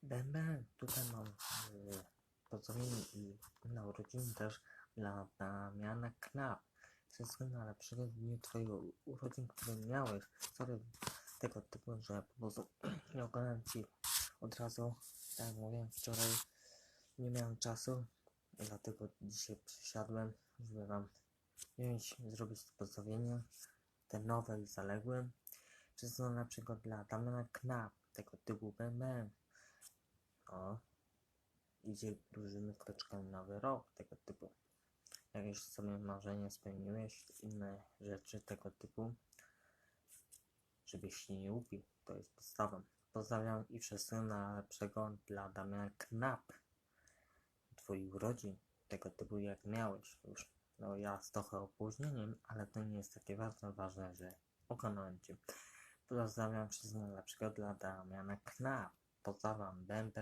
Bęben, tutaj mam pozdrowienie i na urodziny też dla Damiana Knap. Wszystkiego najlepszego w dniu twojego urodzin, które miałeś. Sorry tego typu, że po prostu nie oglądam ci od razu, tak jak mówiłem wczoraj, nie miałem czasu, dlatego dzisiaj przysiadłem, żeby wam zrobić to pozdrowienie, te nowe i zaległe. Wszystkiego najlepszego dla Damiana Knap, tego typu bęben. O, idzie dużymi kroczkami nowy rok, tego typu. Jak już sobie marzenie spełniłeś, inne rzeczy tego typu, żebyś się nie upił, to jest podstawą. Pozdrawiam i wszystkiego najlepszego dla Damiana Knap, twoich urodzin, tego typu jak miałeś już. No ja z trochę opóźnieniem, ale to nie jest takie bardzo ważne, że pokonałem cię. Pozdrawiam wszystkiego najlepszego dla Damiana Knap. Pozdrawiam, bam.